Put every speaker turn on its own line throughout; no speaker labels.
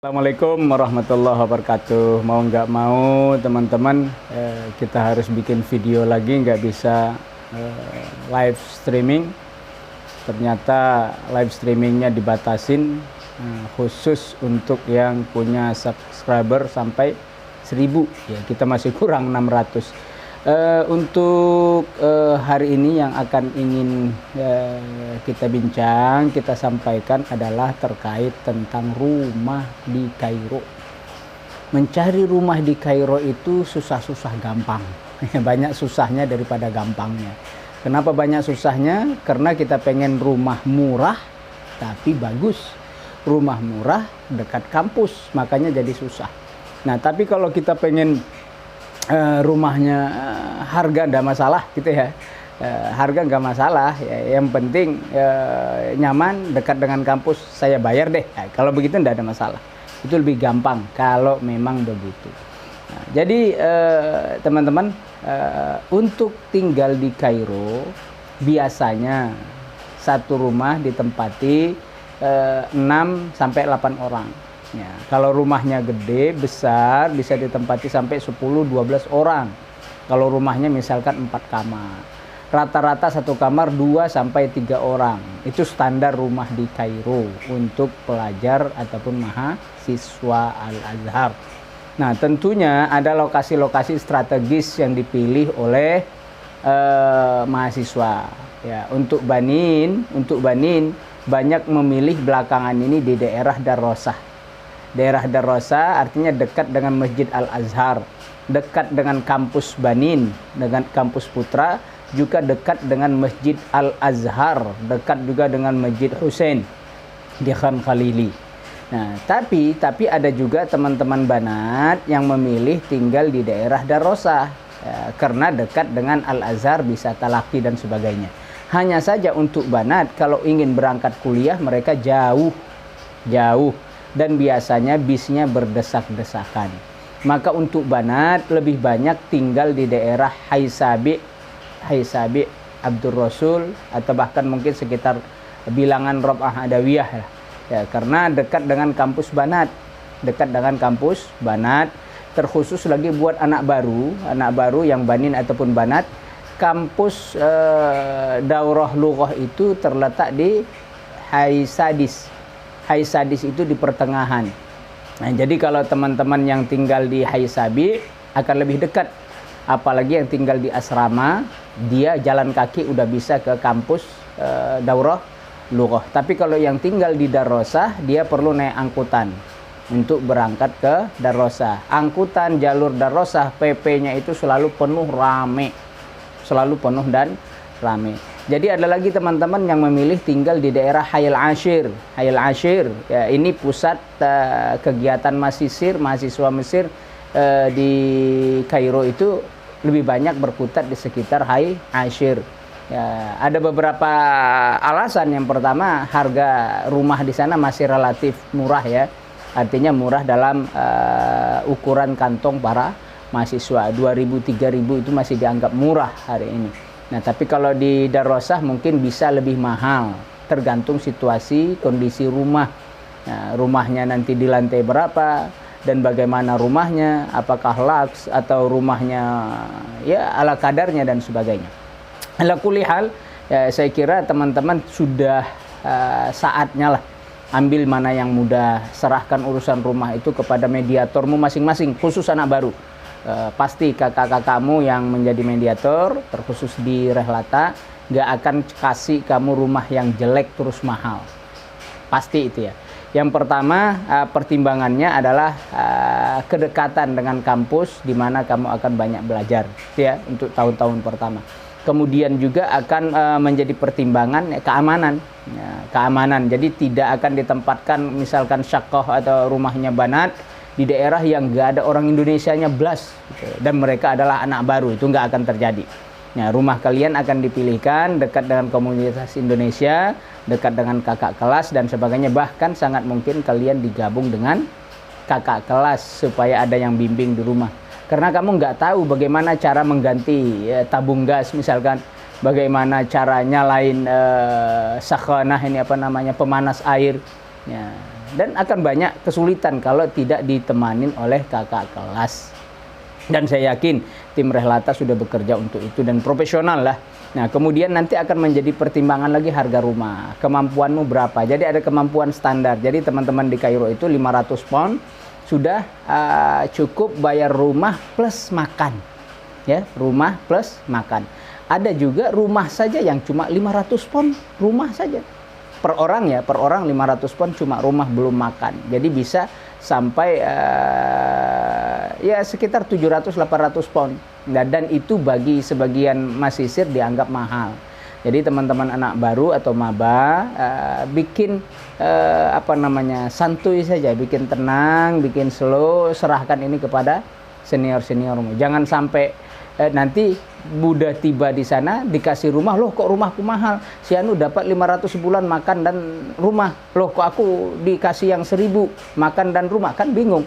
Assalamualaikum warahmatullahi wabarakatuh. Mau nggak mau teman-teman, kita harus bikin video lagi, nggak bisa live streaming. Ternyata live streamingnya dibatasin, khusus untuk yang punya subscriber sampai 1000. Ya, kita masih kurang 600. Untuk hari ini yang akan ingin kita bincang, kita sampaikan adalah terkait tentang rumah di Kairo. Mencari rumah di Kairo itu susah-susah gampang. Banyak susahnya daripada gampangnya. Kenapa banyak susahnya? Karena kita pengen rumah murah tapi bagus. Rumah murah dekat kampus, makanya jadi susah. Nah, tapi kalau kita pengen rumahnya harga nggak masalah gitu ya, harga nggak masalah ya, yang penting nyaman, dekat dengan kampus, saya bayar deh. Nah, kalau begitu nggak ada masalah, itu lebih gampang kalau memang begitu. Nah, jadi teman-teman, untuk tinggal di Kairo biasanya satu rumah ditempati 6 sampai 8 orang. Ya, kalau rumahnya gede, besar, bisa ditempati sampai 10-12 orang. Kalau rumahnya misalkan 4 kamar. Rata-rata satu kamar 2 sampai 3 orang. Itu standar rumah di Kairo untuk pelajar ataupun mahasiswa Al-Azhar. Nah, tentunya ada lokasi-lokasi strategis yang dipilih oleh mahasiswa. Ya, untuk Banin banyak memilih belakangan ini di daerah Darosah. Daerah Darosah artinya dekat dengan Masjid Al-Azhar, dekat dengan kampus Banin, dengan kampus Putra, juga dekat dengan Masjid Al-Azhar, dekat juga dengan Masjid Hussein di Khan Khalili. Nah, tapi ada juga teman-teman Banat yang memilih tinggal di daerah Darosah ya, karena dekat dengan Al-Azhar, bisa talaki dan sebagainya. Hanya saja untuk Banat kalau ingin berangkat kuliah mereka jauh dan biasanya bisnya berdesak-desakan. Maka untuk Banat lebih banyak tinggal di daerah Haisabi, Abdul Rasul, atau bahkan mungkin sekitar bilangan Rob'ah Adawiyah ya, karena dekat dengan kampus Banat, terkhusus lagi buat anak baru yang Banin ataupun Banat. Kampus Daurah Lughah itu terletak di Haisadis itu di pertengahan. Nah, jadi kalau teman-teman yang tinggal di Haisabi akan lebih dekat. Apalagi yang tinggal di asrama, dia jalan kaki udah bisa ke kampus Daurah Lughah. Tapi kalau yang tinggal di Darosah, dia perlu naik angkutan untuk berangkat ke Darosah. Angkutan jalur Darosah, PP-nya itu selalu penuh dan rame. Jadi ada lagi teman-teman yang memilih tinggal di daerah Hayal Ashir ya, ini pusat kegiatan mahasiswa Mesir di Kairo itu lebih banyak berkutat di sekitar Hayal Ashir ya. Ada beberapa alasan. Yang pertama, harga rumah di sana masih relatif murah ya, artinya murah dalam ukuran kantong para mahasiswa. 2.000-3.000 itu masih dianggap murah hari ini. Nah, tapi kalau di Darosah mungkin bisa lebih mahal, tergantung situasi, kondisi rumah. Nah, rumahnya nanti di lantai berapa dan bagaimana rumahnya, apakah laks atau rumahnya ya ala kadarnya dan sebagainya. Ala kulli hal, ya, saya kira teman-teman sudah saatnya lah ambil mana yang mudah, serahkan urusan rumah itu kepada mediatormu masing-masing, khusus anak baru. Pasti kakak-kakakmu yang menjadi mediator, terkhusus di Rehlata, nggak akan kasih kamu rumah yang jelek terus mahal. Pasti itu ya. Yang pertama, pertimbangannya adalah kedekatan dengan kampus, di mana kamu akan banyak belajar ya, untuk tahun-tahun pertama. Kemudian juga akan menjadi pertimbangan keamanan. Ya, keamanan. Jadi tidak akan ditempatkan misalkan syakoh atau rumahnya Banat di daerah yang nggak ada orang Indonesianya blas gitu, dan mereka adalah anak baru, itu nggak akan terjadi. Nah, rumah kalian akan dipilihkan dekat dengan komunitas Indonesia, dekat dengan kakak kelas dan sebagainya. Bahkan sangat mungkin kalian digabung dengan kakak kelas supaya ada yang bimbing di rumah. Karena kamu nggak tahu bagaimana cara mengganti tabung gas misalkan, bagaimana cara nyalain sakhanah, ini apa namanya, pemanas air. Ya, dan akan banyak kesulitan kalau tidak ditemanin oleh kakak kelas. Dan saya yakin tim Rehlata sudah bekerja untuk itu dan profesional lah. Nah, kemudian nanti akan menjadi pertimbangan lagi harga rumah. Kemampuanmu berapa? Jadi ada kemampuan standar. Jadi teman-teman di Kairo itu 500 pound sudah cukup bayar rumah plus makan. Ya, rumah plus makan. Ada juga rumah saja yang cuma 500 pound, rumah saja. Per orang ya, per orang 500 pound cuma rumah belum makan. Jadi bisa sampai ya sekitar 700-800 pound. Nah, dan itu bagi sebagian masisir dianggap mahal. Jadi teman-teman anak baru atau maba bikin santuy saja, bikin tenang, bikin slow, serahkan ini kepada senior-seniormu. Jangan sampai nanti Buddha tiba di sana dikasih rumah, loh kok rumahku mahal, si Anu dapat 500 sebulan makan dan rumah, loh kok aku dikasih yang 1000 makan dan rumah, kan bingung.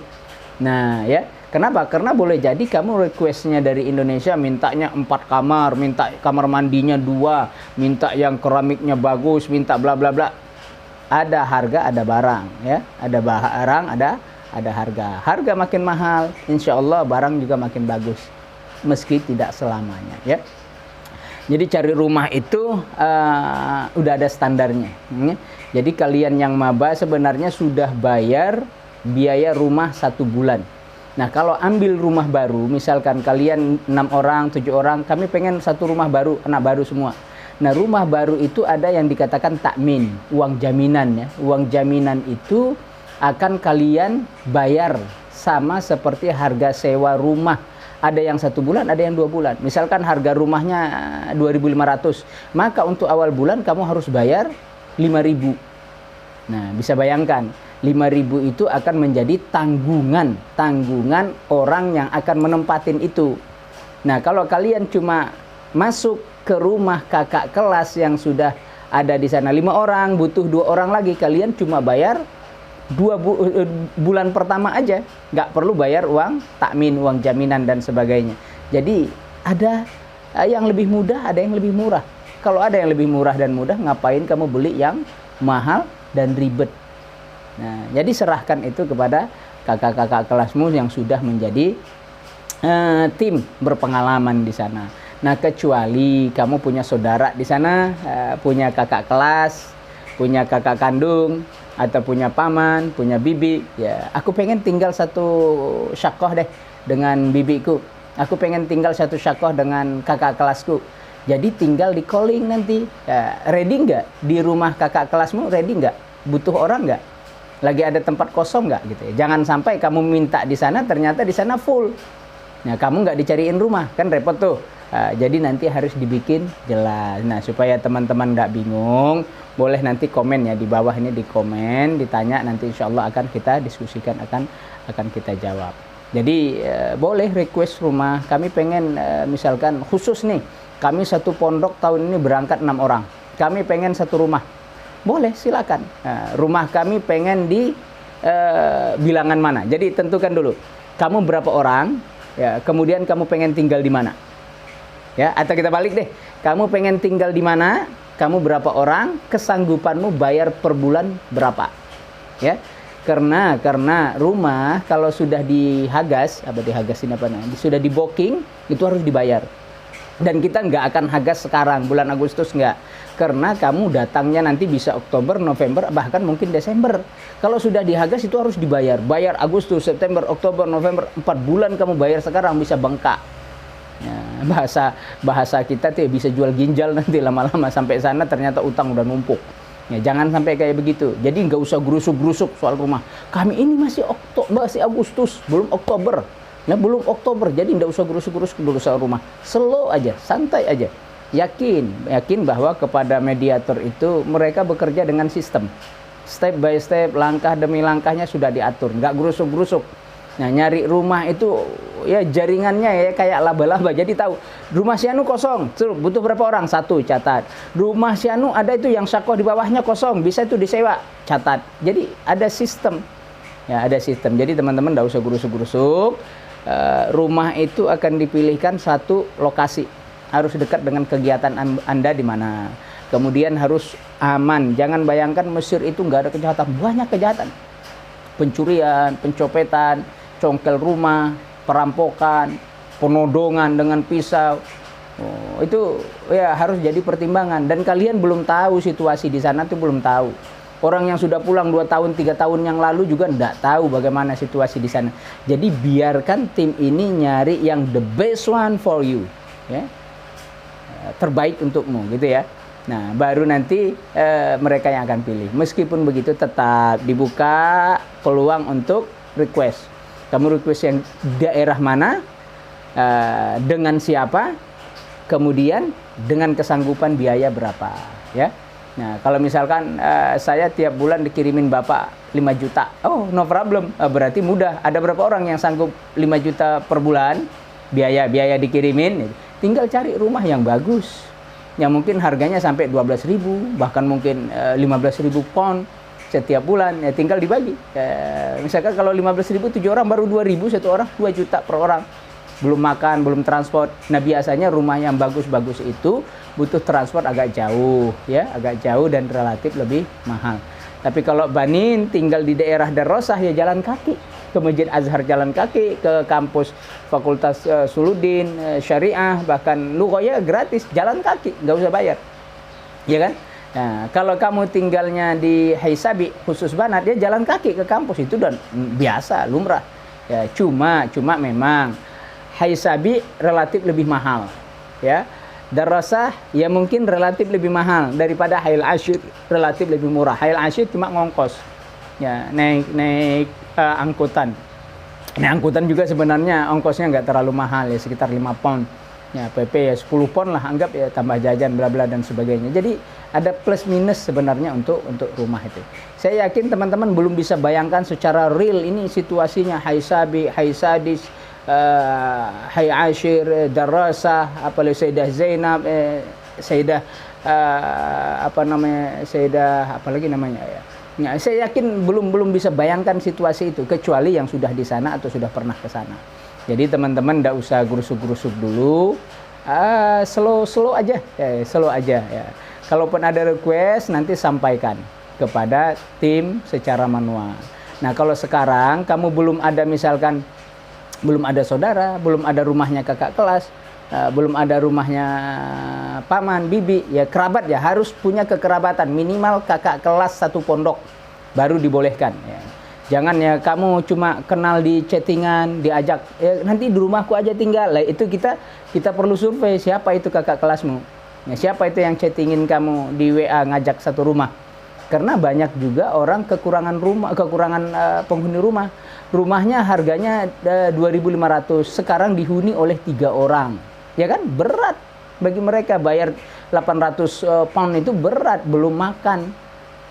Nah ya, kenapa? Karena boleh jadi kamu requestnya dari Indonesia mintanya 4 kamar, minta kamar mandinya 2, minta yang keramiknya bagus, minta bla bla bla. Ada harga, ada barang ya, ada barang, ada harga. Harga makin mahal, insya Allah barang juga makin bagus. Meski tidak selamanya ya. Jadi cari rumah itu udah ada standarnya ya. Jadi kalian yang maba sebenarnya sudah bayar biaya rumah 1 bulan. Nah kalau ambil rumah baru, misalkan kalian 6 orang, 7 orang, kami pengen satu rumah baru, anak baru semua. Nah rumah baru itu ada yang dikatakan takmin, uang jaminan ya. Uang jaminan itu akan kalian bayar sama seperti harga sewa rumah. Ada yang 1 bulan, ada yang 2 bulan. Misalkan harga rumahnya 2.500, maka untuk awal bulan kamu harus bayar 5.000. Nah, bisa bayangkan 5.000 itu akan menjadi tanggungan orang yang akan menempatin itu. Nah, kalau kalian cuma masuk ke rumah kakak kelas yang sudah ada di sana 5 orang, butuh 2 orang lagi, kalian cuma bayar 2 bulan pertama aja, nggak perlu bayar uang takmin, uang jaminan dan sebagainya. Jadi ada yang lebih mudah, ada yang lebih murah. Kalau ada yang lebih murah dan mudah, ngapain kamu beli yang mahal dan ribet? Nah, jadi serahkan itu kepada kakak-kakak kelasmu yang sudah menjadi tim berpengalaman di sana. Nah, kecuali kamu punya saudara di sana, punya kakak kelas, punya kakak kandung, atau punya paman, punya bibi, ya aku pengen tinggal satu syakoh deh dengan bibiku, aku pengen tinggal satu syakoh dengan kakak kelasku. Jadi tinggal di calling nanti, ya, ready nggak di rumah kakak kelasmu, ready nggak, butuh orang nggak, lagi ada tempat kosong nggak gitu ya. Jangan sampai kamu minta di sana ternyata di sana full, nah kamu nggak dicariin rumah, kan repot tuh. Jadi nanti harus dibikin jelas. Nah supaya teman-teman nggak bingung, boleh nanti komen ya di bawah ini, di komen, ditanya, nanti insya Allah akan kita diskusikan, akan kita jawab. Jadi boleh request rumah, kami pengen misalkan khusus nih, kami satu pondok tahun ini berangkat 6 orang, kami pengen satu rumah, boleh silakan. Rumah kami pengen di bilangan mana, jadi tentukan dulu kamu berapa orang ya, kemudian kamu pengen tinggal di mana ya, atau kita balik deh, kamu pengen tinggal di mana, kamu berapa orang, kesanggupanmu bayar per bulan berapa ya. Karena rumah kalau sudah dihagas, sudah di booking, itu harus dibayar. Dan kita nggak akan hagas sekarang bulan Agustus, nggak, karena kamu datangnya nanti bisa Oktober, November, bahkan mungkin Desember. Kalau sudah dihagas itu harus dibayar, bayar Agustus, September, Oktober, November, 4 bulan kamu bayar sekarang, bisa bengkak ya, bahasa kita tuh bisa jual ginjal nanti lama-lama, sampai sana ternyata utang udah numpuk ya. Jangan sampai kayak begitu. Jadi nggak usah gerusuk-gerusuk soal rumah, kami ini masih Agustus, belum Oktober ya, belum Oktober, jadi nggak usah gerusuk-gerusuk dulu soal rumah, slow aja, santai aja. Yakin bahwa kepada mediator itu mereka bekerja dengan sistem, step by step, langkah demi langkahnya sudah diatur, nggak gerusuk-gerusuk. Nah, nyari rumah itu ya jaringannya ya kayak laba-laba. Jadi tahu rumah si Anu kosong, butuh berapa orang, 1 catat. Rumah si Anu ada itu yang syakoh di bawahnya kosong, bisa itu disewa, catat. Jadi ada sistem. Ya, ada sistem. Jadi teman-teman enggak usah gerusuk-gerusuk. Rumah itu akan dipilihkan satu lokasi. Harus dekat dengan kegiatan Anda di mana. Kemudian harus aman. Jangan bayangkan Mesir itu enggak ada kejahatan, banyak kejahatan. pencurian, pencopetan, congkel rumah, perampokan, penodongan dengan pisau. Itu ya harus jadi pertimbangan, dan kalian belum tahu situasi di sana tuh, belum tahu. Orang yang sudah pulang 2 tahun, 3 tahun yang lalu juga enggak tahu bagaimana situasi di sana. Jadi biarkan tim ini nyari yang the best one for you, ya. Terbaik untukmu gitu ya. Nah, baru nanti mereka yang akan pilih. Meskipun begitu tetap dibuka peluang untuk request. Kamu request yang daerah mana, dengan siapa, kemudian dengan kesanggupan biaya berapa, ya. Nah, kalau misalkan saya tiap bulan dikirimin Bapak 5 juta, oh no problem, berarti mudah. Ada berapa orang yang sanggup 5 juta per bulan biaya dikirimin? Tinggal cari rumah yang bagus, yang mungkin harganya sampai 12.000, bahkan mungkin 15.000 pound setiap bulan, ya tinggal dibagi. Misalkan kalau 15.000 7 orang baru 2.000, satu orang 2 juta per orang. Belum makan, belum transport. Nah, biasanya rumah yang bagus-bagus itu butuh transport agak jauh, ya, agak jauh dan relatif lebih mahal. Tapi kalau Banin tinggal di daerah Darosah, ya jalan kaki ke Masjid Azhar, jalan kaki ke kampus Fakultas Suludin, Syariah, bahkan Lughoya gratis, jalan kaki, nggak usah bayar, ya kan? Nah, kalau kamu tinggalnya di Haisabi, khusus Banat, ya jalan kaki ke kampus itu dan biasa, lumrah. Ya, cuma memang Haisabi relatif lebih mahal, ya. Darasah ya mungkin relatif lebih mahal daripada Hayal Ashir, relatif lebih murah. Hayal Ashir cuma ngongkos, ya, naik angkutan. Nah, angkutan juga sebenarnya ongkosnya nggak terlalu mahal, ya sekitar 5 pound. Ya, PP ya 10 pound lah, anggap ya, tambah jajan bla bla dan sebagainya. Jadi ada plus minus sebenarnya untuk rumah itu. Saya yakin teman-teman belum bisa bayangkan secara real ini situasinya Haisabi, Haisadis, Hayy Ashir, Darasah, apalagi Sayyidah Zainab, Sayyidah Sayyidah apalagi namanya ya. Nah, saya yakin belum bisa bayangkan situasi itu kecuali yang sudah di sana atau sudah pernah ke sana. Jadi teman-teman enggak usah gerusuk-gerusuk dulu. Slow aja, slow aja ya. Kalaupun ada request nanti sampaikan kepada tim secara manual. Nah, kalau sekarang kamu belum ada, misalkan belum ada saudara, belum ada rumahnya kakak kelas, belum ada rumahnya paman, bibi, ya kerabat, ya harus punya kekerabatan, minimal kakak kelas satu pondok baru dibolehkan. Ya. Jangan ya kamu cuma kenal di chattingan, diajak, ya, nanti di rumahku aja tinggal. Lah, itu kita perlu survei siapa itu kakak kelasmu, ya, siapa itu yang chattingin kamu di WA ngajak satu rumah. Karena banyak juga orang kekurangan penghuni rumah. Rumahnya harganya 2.500, sekarang dihuni oleh 3 orang. Ya kan? Berat bagi mereka bayar 800 pound itu berat, belum makan.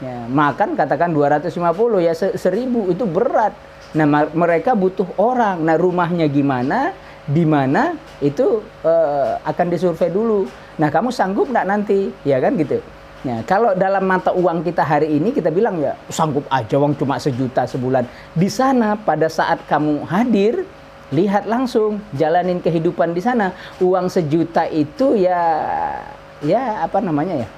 Ya, makan katakan 250, ya 1.000 itu berat. Nah, mereka butuh orang. Nah, rumahnya gimana? Di mana? Itu akan disurvei dulu. Nah, kamu sanggup nggak nanti? Ya kan gitu. Nah, kalau dalam mata uang kita hari ini kita bilang ya sanggup aja, uang cuma 1 juta sebulan. Di sana pada saat kamu hadir, lihat langsung, jalanin kehidupan di sana. Uang 1 juta itu ya apa namanya ya?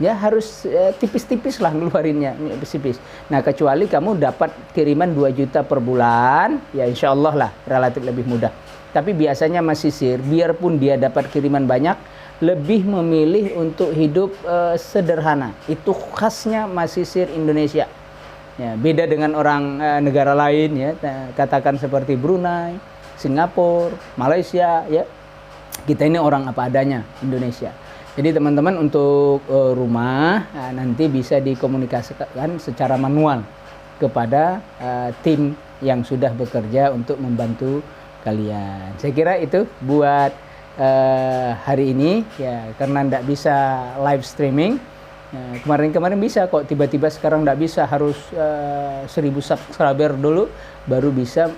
Ya harus tipis-tipis lah ngeluarinnya, tipis-tipis. Nah, kecuali kamu dapat kiriman 2 juta per bulan, ya insya Allah lah relatif lebih mudah. Tapi biasanya masisir, biarpun dia dapat kiriman banyak, lebih memilih untuk hidup sederhana. Itu khasnya masisir Indonesia. Ya, beda dengan orang negara lain, ya, katakan seperti Brunei, Singapura, Malaysia, ya. Kita ini orang apa adanya, Indonesia. Jadi teman-teman untuk rumah nanti bisa dikomunikasikan secara manual kepada tim yang sudah bekerja untuk membantu kalian. Saya kira itu buat hari ini, ya, karena ndak bisa live streaming. Kemarin bisa kok, tiba-tiba sekarang ndak bisa, harus 1.000 subscriber dulu baru bisa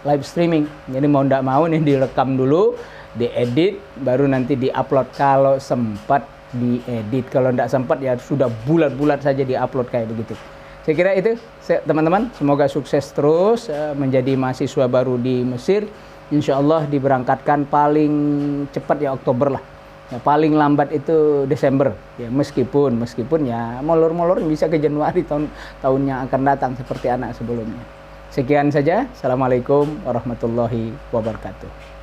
live streaming. Jadi mau ndak mau nih direkam dulu, diedit, baru nanti diupload kalau sempat diedit. Kalau ndak sempat ya sudah bulat-bulat saja diupload kayak begitu. Saya kira itu teman-teman, semoga sukses terus menjadi mahasiswa baru di Mesir. Insya Allah diberangkatkan paling cepat ya Oktober lah. Ya, paling lambat itu Desember. Ya, meskipun ya molor-molor bisa ke Januari tahun yang akan datang seperti anak sebelumnya. Sekian saja. Assalamualaikum warahmatullahi wabarakatuh.